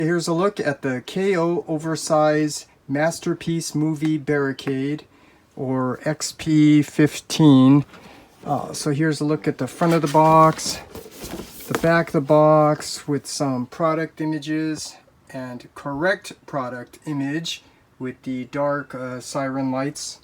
Here's a look at the KO Oversized Masterpiece Movie Barricade, or XP-15. So here's a look at the front of the box, the back of the box with some product images and correct product image with the dark siren lights.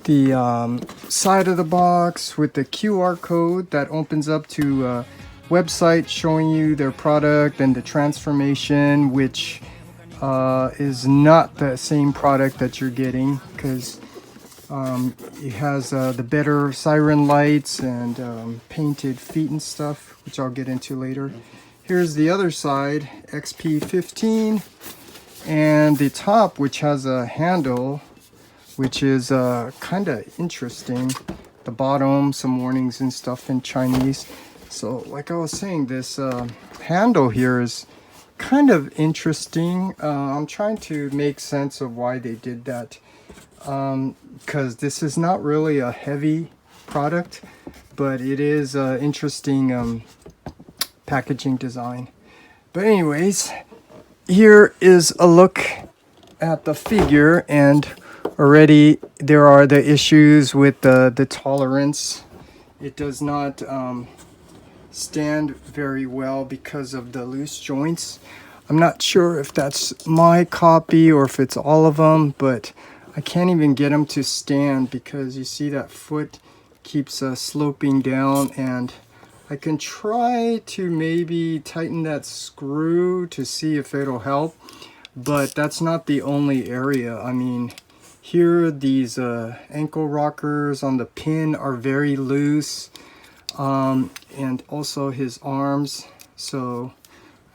The side of the box with the QR code that opens up to a website showing you their product and the transformation, which is not the same product that you're getting, because it has the better siren lights and painted feet and stuff, which I'll get into later. Here's the other side, XP-15, and the top, which has a handle, which is kind of interesting. The bottom, some warnings and stuff in Chinese. So like I was saying, this handle here is kind of interesting. I'm trying to make sense of why they did that, because this is not really a heavy product, but it is interesting packaging design. But anyways, here is a look at the figure, and already there are the issues with the tolerance. It does not stand very well because of the loose joints. I'm not sure if that's my copy or if it's all of them, but I can't even get them to stand because you see that foot keeps sloping down, and I can try to maybe tighten that screw to see if it'll help, but that's not the only area. I mean, here these ankle rockers on the pin are very loose, and also his arms, so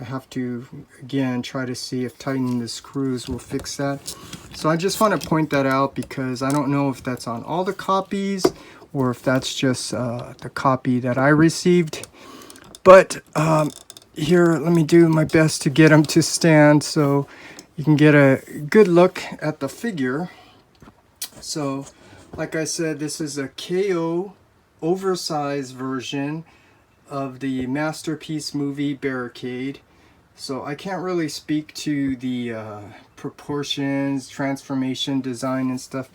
I have to again try to see if tightening the screws will fix that. So I just want to point that out because I don't know if that's on all the copies or if that's just the copy that I received. But here, let me do my best to get them to stand so you can get a good look at the figure. So like I said, this is a KO oversized version of the Masterpiece Movie Barricade. So I can't really speak to the proportions, transformation, design and stuff,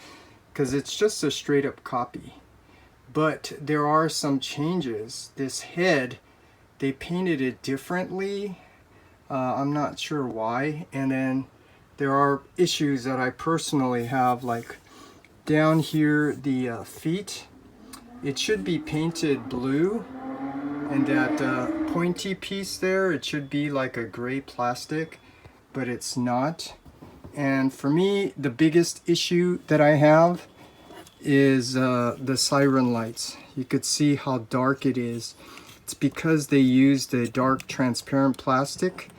because it's just a straight up copy. But there are some changes. This head, they painted it differently. I'm not sure why. And then there are issues that I personally have, like down here, the feet. It should be painted blue, and that pointy piece there, it should be like a gray plastic, but it's not. And for me, the biggest issue that I have is the siren lights. You could see how dark it is. It's because they used a dark transparent plastic,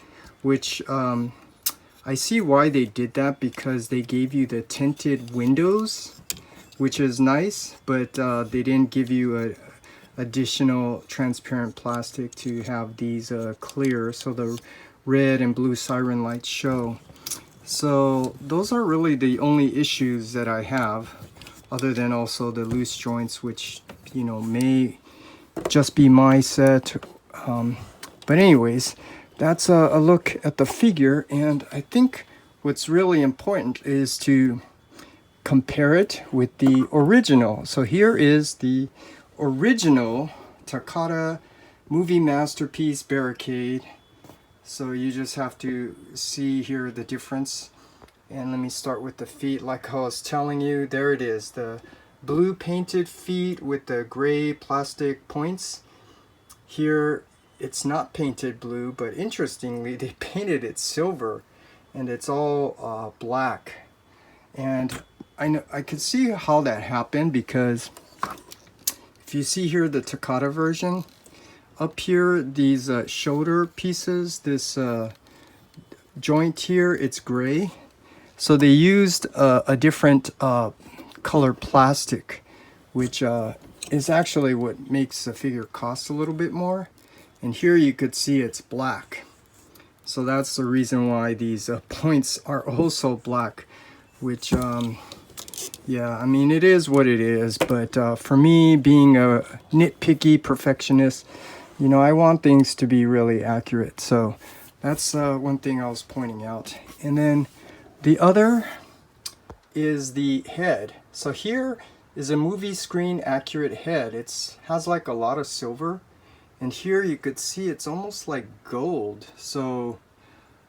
which I see why they did that, because they gave you the tinted windows, which is nice, but they didn't give you a additional transparent plastic to have these clear, so the red and blue siren lights show. So those are really the only issues that I have, other than also the loose joints, which, you know, may just be my set. But anyways, that's a look at the figure, and I think what's really important is to compare it with the original. So here is the original Takata Movie Masterpiece Barricade. So you just have to see here the difference. And let me start with the feet. Like I was telling you, there it is, the blue painted feet with the gray plastic points. Here it's not painted blue, but interestingly they painted it silver, and it's all black. And I could see how that happened, because if you see here the Takata version, up here, these shoulder pieces, this joint here, it's gray. So they used a different color plastic, which is actually what makes the figure cost a little bit more. And here you could see it's black. So that's the reason why these points are also black, which yeah, I mean, it is what it is, but for me, being a nitpicky perfectionist, you know, I want things to be really accurate. So That's one thing I was pointing out. And then the other is the head. So here is a movie screen accurate head. It has like a lot of silver, and here you could see it's almost like gold. So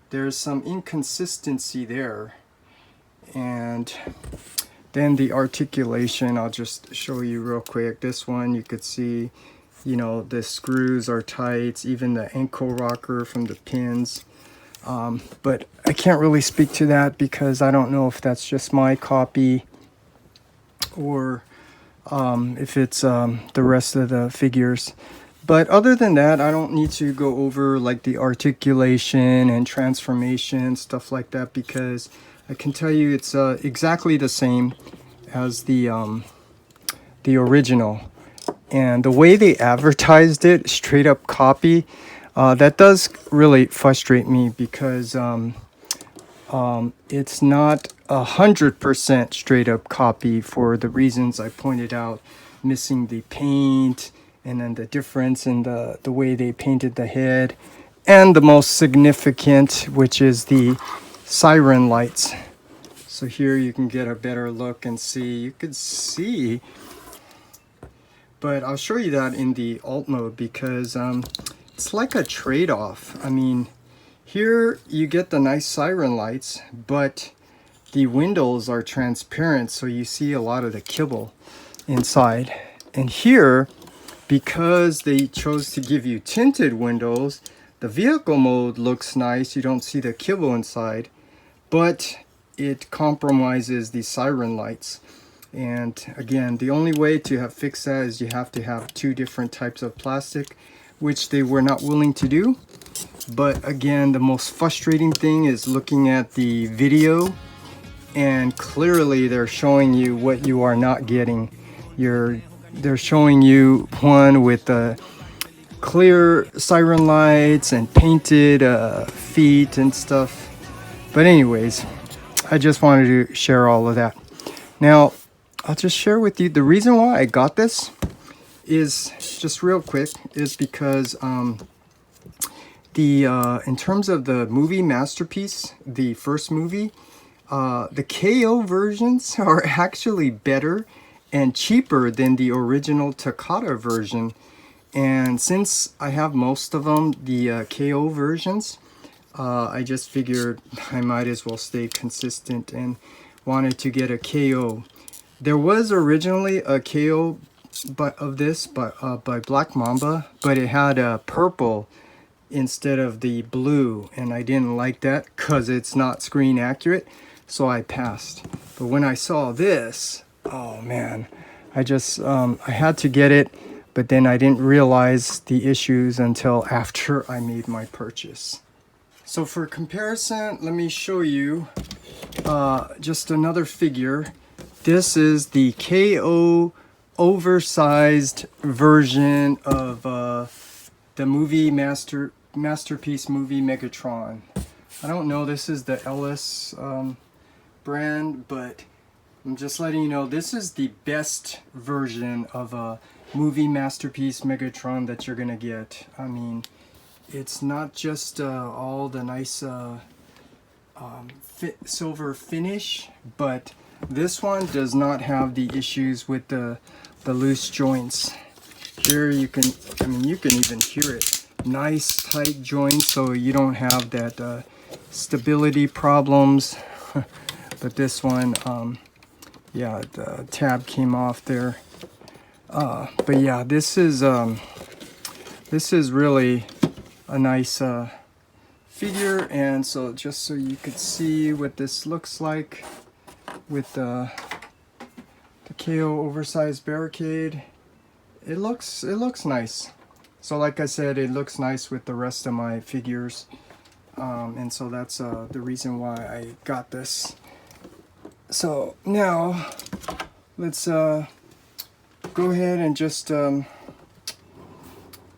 there's some inconsistency there. And then the articulation, I'll just show you real quick. This one you could see, you know, the screws are tight, even the ankle rocker from the pins. But I can't really speak to that because I don't know if that's just my copy or if it's the rest of the figures. But other than that, I don't need to go over like the articulation and transformation, stuff like that, because I can tell you it's exactly the same as the original. And the way they advertised it, straight up copy, that does really frustrate me because it's not 100% straight up copy for the reasons I pointed out, missing the paint, and then the difference in the way they painted the head, and the most significant, which is the siren lights. So here you can get a better look and see, you could see, but I'll show you that in the alt mode because it's like a trade-off. I mean, here you get the nice siren lights, but the windows are transparent, so you see a lot of the kibble inside. And here, because they chose to give you tinted windows, the vehicle mode looks nice. You don't see the kibble inside, but it compromises the siren lights. And again, the only way to have fixed that is you have to have two different types of plastic, which they were not willing to do. But again, the most frustrating thing is looking at the video, and clearly they're showing you what you are not getting. They're showing you one with the clear siren lights and painted feet and stuff. But anyways, I just wanted to share all of that. Now, I'll just share with you the reason why I got this is just real quick is because in terms of the movie Masterpiece, the first movie, the KO versions are actually better and cheaper than the original Takata version. And since I have most of them, the KO versions, I just figured I might as well stay consistent and wanted to get a KO. There was originally a KO by Black Mamba, but it had a purple instead of the blue, and I didn't like that because it's not screen accurate, so I passed. But when I saw this, oh man, I had to get it, but then I didn't realize the issues until after I made my purchase. So for comparison, let me show you just another figure. This is the KO oversized version of the movie Masterpiece movie Megatron. I don't know, this is the Ellis brand, but I'm just letting you know this is the best version of a movie Masterpiece Megatron that you're gonna get. I mean, it's not just all the nice silver finish, but this one does not have the issues with the loose joints. Here you can even hear it. Nice tight joints, so you don't have that stability problems. But this one, yeah, the tab came off there. But yeah, this is really a nice figure. And so just so you could see what this looks like with the KO oversized Barricade, it looks nice. So like I said, it looks nice with the rest of my figures, and so that's the reason why I got this. So now let's go ahead and just let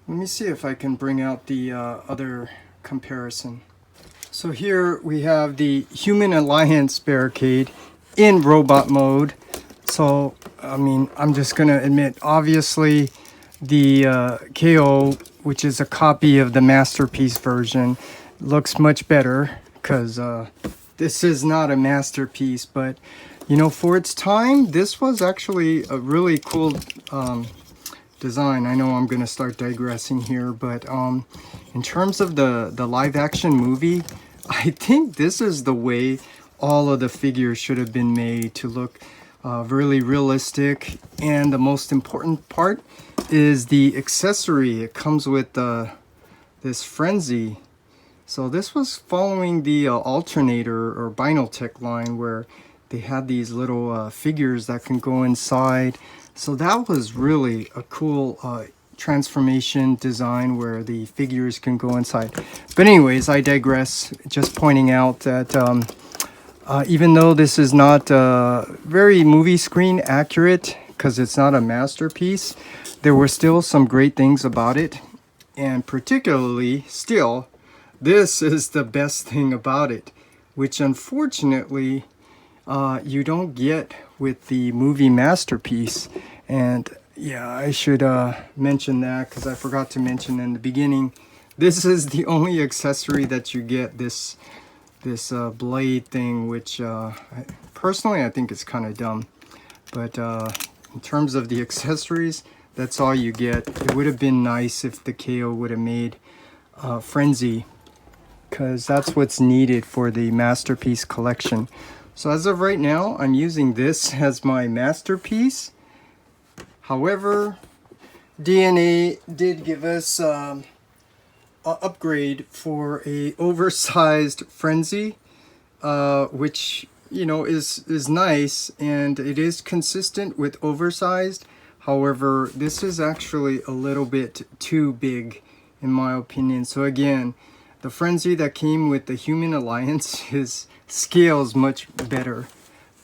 me see if I can bring out the other comparison. So here we have the Human Alliance Barricade in robot mode. So I mean, I'm just gonna admit, obviously the KO, which is a copy of the Masterpiece version, looks much better because this is not a masterpiece, but you know, for its time, this was actually a really cool design. I know I'm going to start digressing here, but in terms of the live action movie, I think this is the way all of the figures should have been made to look really realistic. And the most important part is the accessory. It comes with this frenzy. So this was following the alternator or Binotech line, where they had these little figures that can go inside. So that was really a cool transformation design where the figures can go inside. But anyways, I digress. Just pointing out that even though this is not very movie screen accurate because it's not a masterpiece, there were still some great things about it. And particularly still, this is the best thing about it, which unfortunately you don't get with the movie masterpiece. And yeah, I should mention that because I forgot to mention in the beginning. This is the only accessory that you get, this blade thing, which personally I think is kind of dumb. But in terms of the accessories, that's all you get. It would have been nice if the KO would have made Frenzy, because that's what's needed for the masterpiece collection. So as of right now, I'm using this as my masterpiece. However, DNA did give us an upgrade for a oversized Frenzy, which, you know, is nice, and it is consistent with oversized. However, this is actually a little bit too big in my opinion. So again, the Frenzy that came with the Human Alliance scales much better.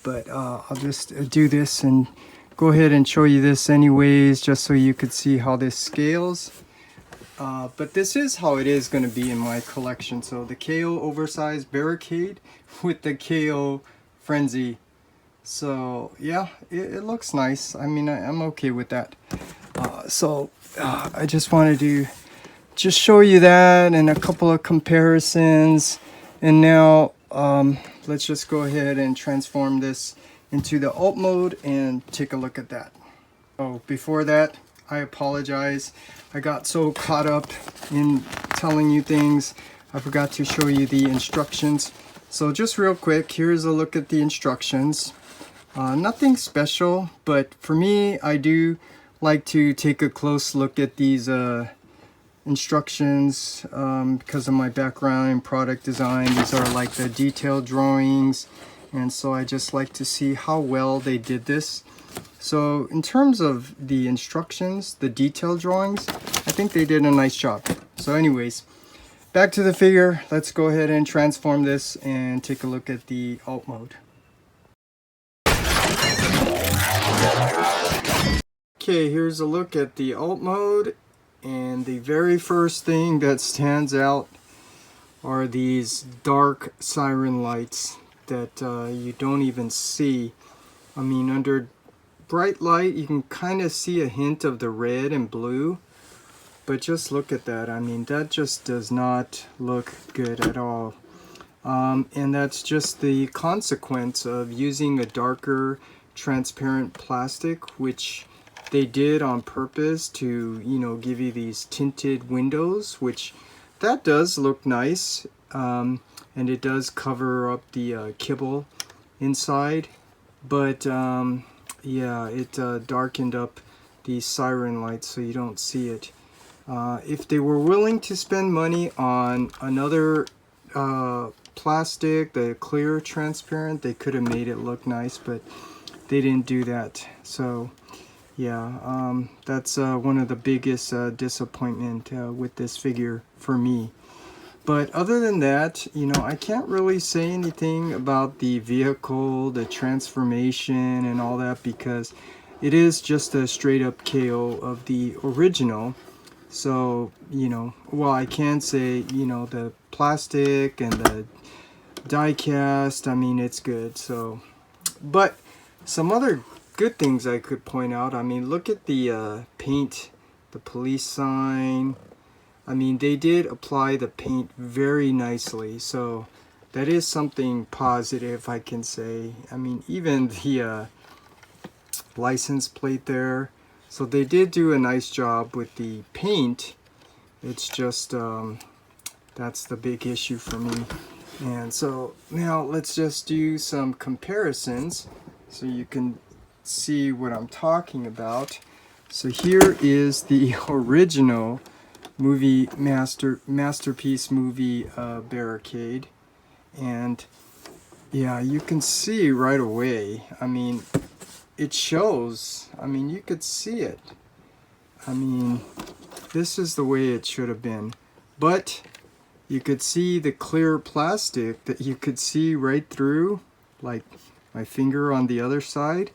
But I'll just do this and go ahead and show you this anyways, just so you could see how this scales. But this is how it is going to be in my collection. So the KO Oversized Barricade with the KO Frenzy. So yeah, it looks nice. I mean, I'm okay with that. I just wanted to just show you that and a couple of comparisons. And now let's just go ahead and transform this into the alt mode and take a look at that. Oh, before that, I apologize. I got so caught up in telling you things, I forgot to show you the instructions. So just real quick, here's a look at the instructions. Nothing special, but for me, I do like to take a close look at these instructions because of my background in product design. These are like the detailed drawings, and so I just like to see how well they did this. So in terms of the instructions, the detailed drawings, I think they did a nice job. So anyways, back to the figure. Let's go ahead and transform this and take a look at the alt mode. Okay, here's a look at the alt mode, and the very first thing that stands out are these dark siren lights that you don't even see. I mean, under bright light you can kind of see a hint of the red and blue, but just look at that. I mean, that just does not look good at all. And that's just the consequence of using a darker transparent plastic, which they did on purpose to, you know, give you these tinted windows, which that does look nice, and it does cover up the kibble inside, but yeah, it darkened up the siren lights so you don't see it. If they were willing to spend money on another plastic, the clear transparent, they could have made it look nice, but they didn't do that. So yeah, that's one of the biggest disappointment with this figure for me. But other than that, you know, I can't really say anything about the vehicle, the transformation and all that, because it is just a straight up KO of the original. So, you know, well, I can say, you know, the plastic and the die cast, I mean, it's good. So, but some other good things I could point out, I mean, look at the paint, the police sign, I mean, they did apply the paint very nicely, so that is something positive I can say. I mean, even the license plate there, so they did do a nice job with the paint. It's just that's the big issue for me. And so now let's just do some comparisons so you can see what I'm talking about. So here is the original movie masterpiece movie Barricade, and yeah, you can see right away. I mean, it shows. I mean, you could see it. I mean, this is the way it should have been, but you could see the clear plastic that you could see right through, like my finger on the other side.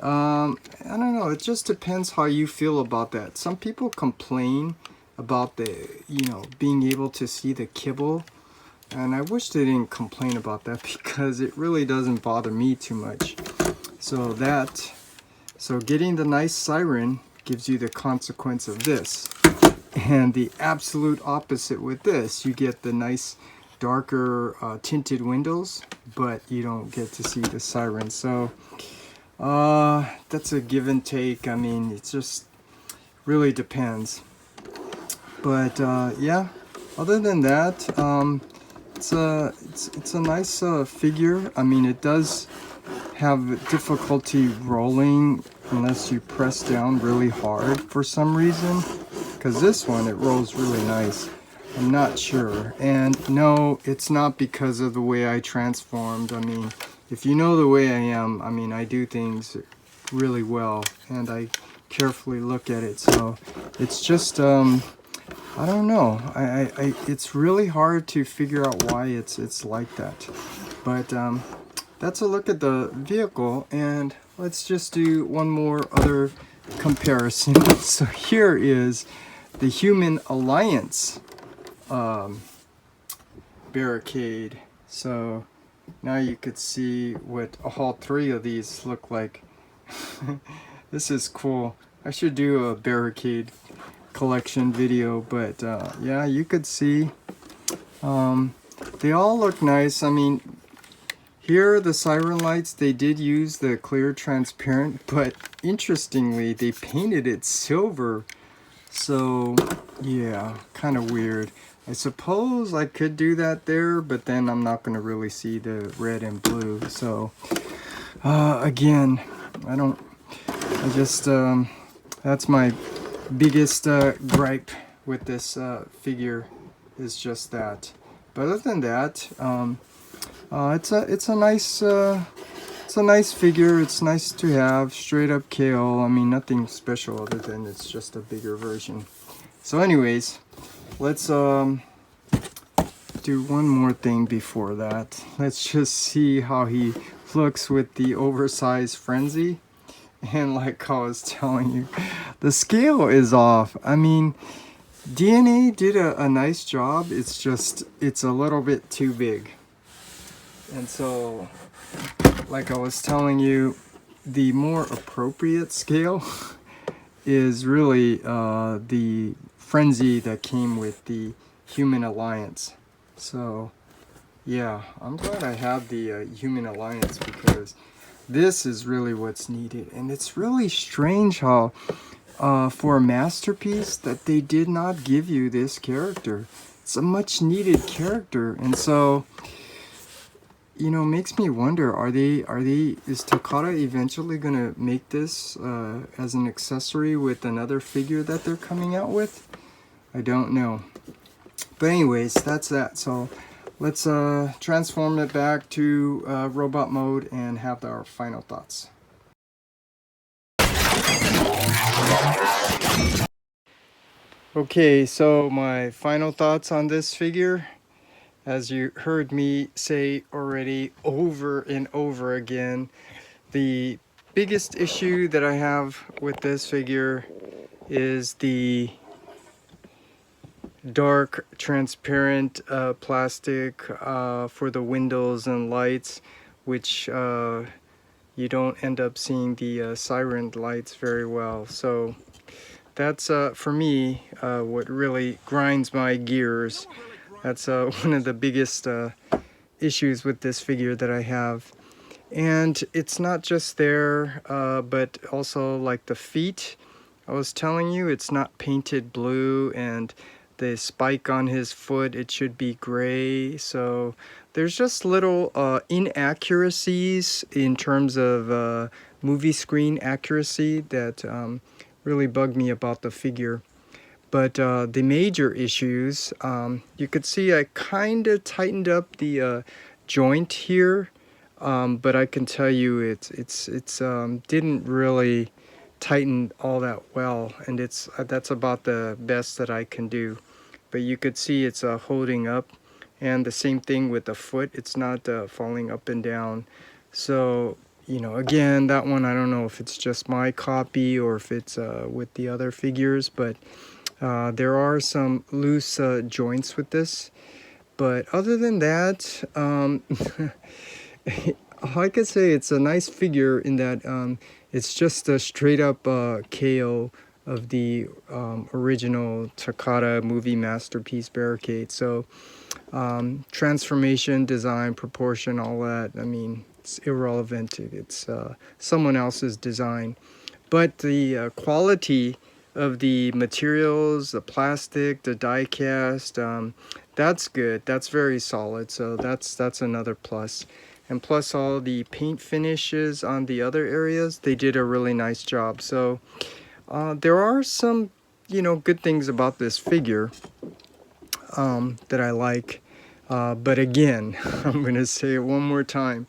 I don't know, it just depends how you feel about that. Some people complain about the, you know, being able to see the kibble, and I wish they didn't complain about that because it really doesn't bother me too much. So getting the nice siren gives you the consequence of this. And the absolute opposite with this, you get the nice darker tinted windows, but you don't get to see the siren. So that's a give and take. I mean, it just really depends. But yeah, other than that, it's a nice figure. I mean, it does have difficulty rolling unless you press down really hard for some reason, because this one, it rolls really nice. I'm not sure. And no, it's not because of the way I transformed. I mean, if you know the way I am, I mean, I do things really well and I carefully look at it. So it's just I don't know. It's really hard to figure out why it's like that. But that's a look at the vehicle, and let's just do one more other comparison. So here is the Human Alliance Barricade. So now you could see what all three of these look like. This is cool. I should do a Barricade collection video, but yeah, you could see they all look nice. I mean, here the siren lights, they did use the clear transparent, but interestingly they painted it silver. So yeah, kind of weird. I suppose I could do that there, but then I'm not going to really see the red and blue. So again, I just that's my biggest gripe with this figure, is just that. But other than that, it's a nice figure. It's nice to have. Straight up KO. I mean, nothing special other than it's just a bigger version. So anyways, let's do one more thing before that. Let's just see how he looks with the oversized frenzy. And like I was telling you, the scale is off. I mean, DNA did a nice job. It's just, it's a little bit too big. And so, like I was telling you, the more appropriate scale is really the frenzy that came with the Human Alliance. So yeah, I'm glad I have the Human Alliance, because this is really what's needed. And it's really strange how for a masterpiece that they did not give you this character. It's a much needed character, and so, you know, makes me wonder, is Takara eventually gonna make this as an accessory with another figure that they're coming out with? I don't know. But anyways, that's that. So let's transform it back to robot mode and have our final thoughts. Okay, so my final thoughts on this figure. As you heard me say already over and over again, the biggest issue that I have with this figure is the dark transparent plastic for the windows and lights, which you don't end up seeing the siren lights very well. So that's for me what really grinds my gears. That's one of the biggest issues with this figure that I have. And it's not just there, but also like the feet. I was telling you, it's not painted blue, and the spike on his foot, it should be gray. So there's just little inaccuracies in terms of movie screen accuracy that really bug me about the figure. But the major issues, you could see I kind of tightened up the joint here, but I can tell you it's didn't really tighten all that well, and that's about the best that I can do. But you could see it's holding up, and the same thing with the foot. It's not falling up and down. So you know, again, that one I don't know if it's just my copy or if it's with the other figures, but there are some loose joints with this. But other than that, I could say it's a nice figure in that it's just a straight up KO of the original Takata movie masterpiece Barricade. So transformation, design, proportion, all that, I mean, it's irrelevant. It's someone else's design. But the quality of the materials, the plastic, the die cast, that's good. That's very solid. So that's another plus. And plus all the paint finishes on the other areas, they did a really nice job. So there are some, you know, good things about this figure that I like. But again, I'm going to say it one more time.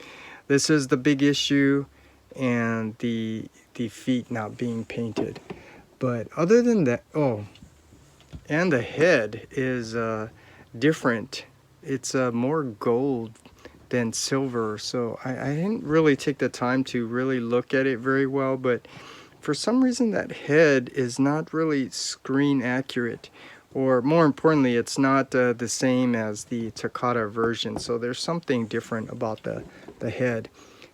This is the big issue, and the feet not being painted. But other than that, oh, and the head is different. It's more gold than silver, so I didn't really take the time to really look at it very well, but for some reason that head is not really screen accurate, or more importantly, it's not the same as the Takata version. So there's something different about the head.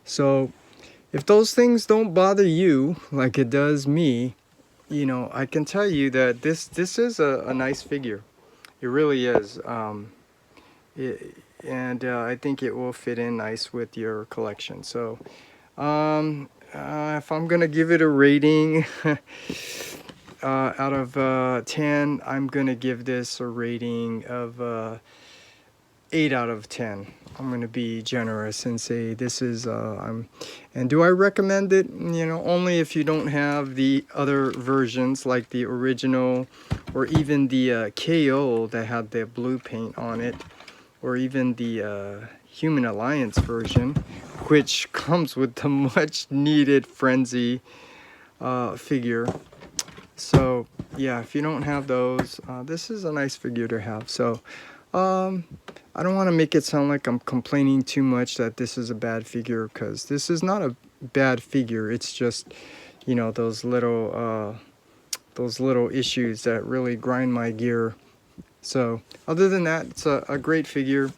So if those things don't bother you like it does me, you know, I can tell you that this is a nice figure. It really is. And I think it will fit in nice with your collection. So if I'm gonna give it a rating out of 10, I'm gonna give this a rating of 8 out of 10. I'm gonna be generous and say this is and do I recommend it? You know, only if you don't have the other versions like the original, or even the KO that had the blue paint on it, or even the Human Alliance version, which comes with the much needed Frenzy figure. So yeah, if you don't have those, this is a nice figure to have. So I don't want to make it sound like I'm complaining too much that this is a bad figure, because this is not a bad figure. It's just, you know, those little issues that really grind my gear. So other than that, it's a great figure.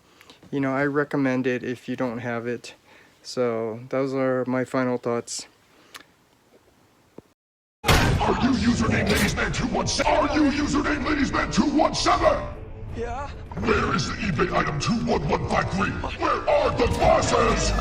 You know, I recommend it if you don't have it. So those are my final thoughts. Are you username LadiesMan217? Are you username LadiesMan217? Yeah? Where is the eBay item 21153? Where are the bosses?